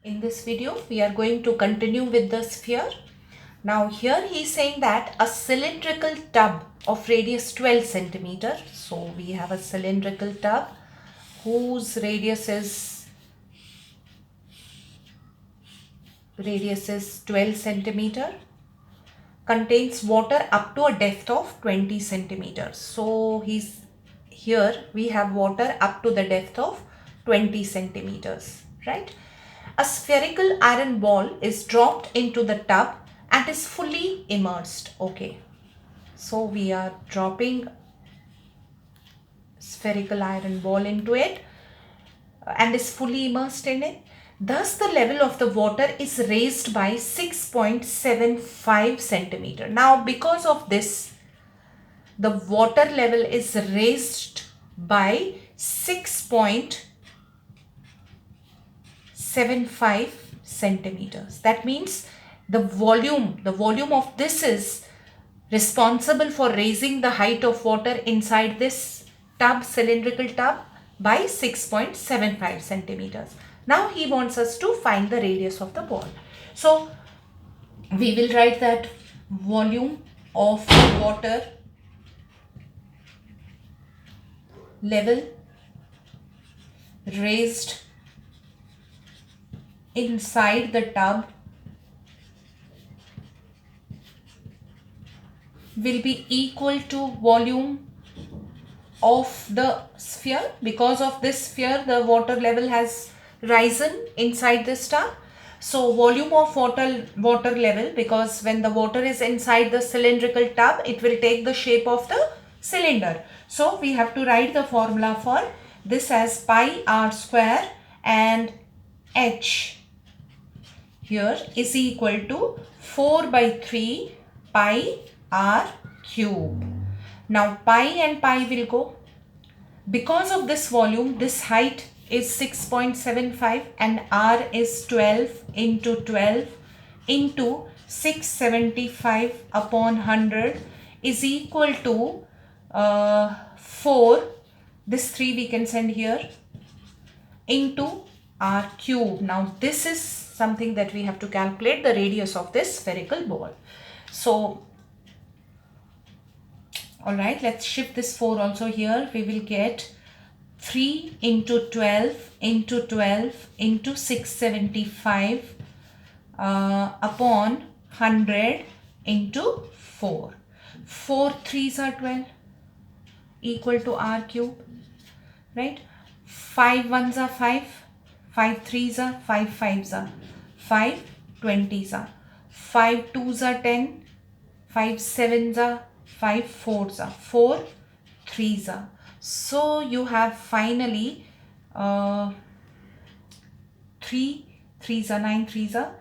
In this video, we are going to continue with the sphere. Now here he is saying that a cylindrical tub of radius 12 centimeter. So we have a cylindrical tub whose radius is 12 centimeter, contains water up to a depth of 20 centimeters. So here we have water up to the depth of 20 centimeters, right? A spherical iron ball is dropped into the tub and is fully immersed. Okay, so we are dropping spherical iron ball into it and is fully immersed in it. Thus, the level of the water is raised by 6.75 centimeter. Now, because of this, the water level is raised by 6.75 centimeters. That means the volume of this is responsible for raising the height of water inside this tub, cylindrical tub, by 6.75 centimeters. Now he wants us to find the radius of the ball. So we will write that volume of water level raised inside the tub will be equal to volume of the sphere. Because of this sphere, the water level has risen inside this tub. So volume of water level, because when the water is inside the cylindrical tub, it will take the shape of the cylinder. So we have to write the formula for this as pi r square, and h here is equal to 4 by 3 pi r cube. Now pi and pi will go. Because of this volume, this height is 6.75 and r is 12 into 12 into 675 upon 100 is equal to 4. This 3 we can send here, into r cube. Now this is something that we have to calculate, the radius of this spherical ball. So alright, let's shift this 4 also here. We will get 3 into 12 into 12 into 675 upon 100 into 4. 4 3s are 12 equal to r cube, right? 5 1s are 5, 5 3s are 5 5s are 5 20s are 5 2s are 10, 5 7s are 5 4s are 4 3s are. So you have finally 3 3s are 9, 3s are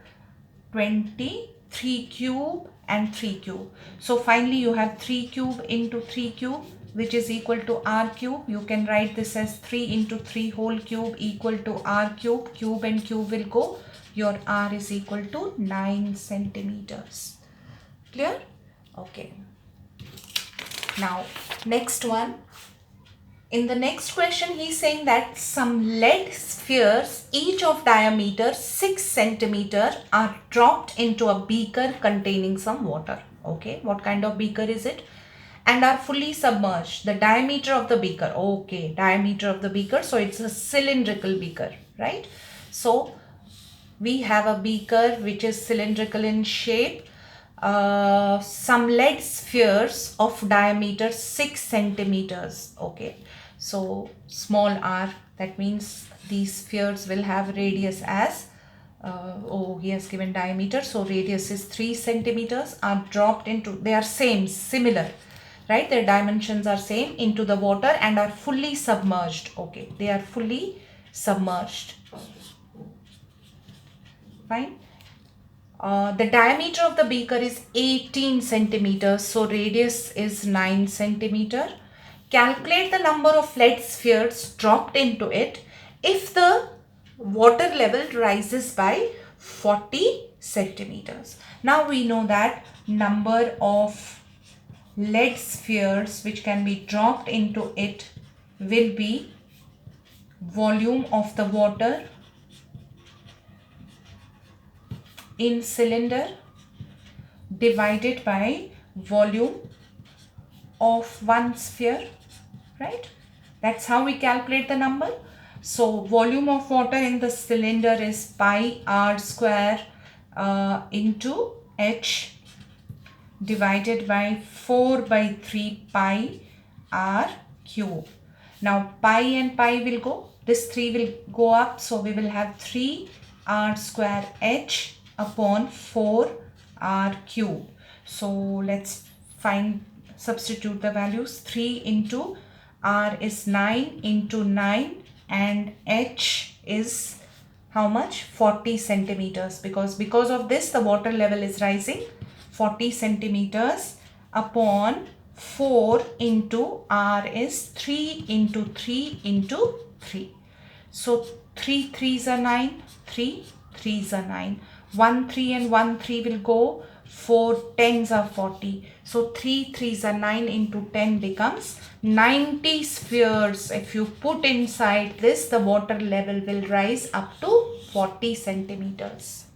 20, 3 cube and 3 cube. So finally you have 3 cube into 3 cube, which is equal to r cube. You can write this as 3 into 3 whole cube equal to r cube. Cube and cube will go. Your r is equal to 9 centimeters. Clear? Okay. Now next one. In the next question, he is saying that some lead spheres, each of diameter 6 centimeter, are dropped into a beaker containing some water. Okay, what kind of beaker is it? And are fully submerged. The diameter of the beaker. Okay, diameter of the beaker. So it's a cylindrical beaker, right? So we have a beaker which is cylindrical in shape. Some lead spheres of diameter 6 centimeters. Okay, so small r, that means these spheres will have radius as he has given diameter, so radius is 3 centimeters, are dropped into, they are similar, right? Their dimensions are same, into the water and are fully submerged. Okay, they are fully submerged. Fine. The diameter of the beaker is 18 centimeters, so radius is 9 centimeter. Calculate the number of lead spheres dropped into it if the water level rises by 40 centimeters. Now we know that number of lead spheres which can be dropped into it will be volume of the water in cylinder divided by volume of one sphere, right? That's how we calculate the number. So volume of water in the cylinder is pi r square into h divided by 4 by 3 pi r cube. Now pi and pi will go. This 3 will go up. So we will have 3 r square h upon 4 r cube. So let's substitute the values. 3 into r is 9 into 9 and h is how much? 40 centimeters, because of this the water level is rising. 40 centimeters upon 4 into r is 3 into 3 into 3. So 3 3s are 9, 3 3s are 9. 1 3 and 1 3 will go. 4 10s are 40. So 3 3s are 9 into 10 becomes 90 spheres. If you put inside this, the water level will rise up to 40 centimeters.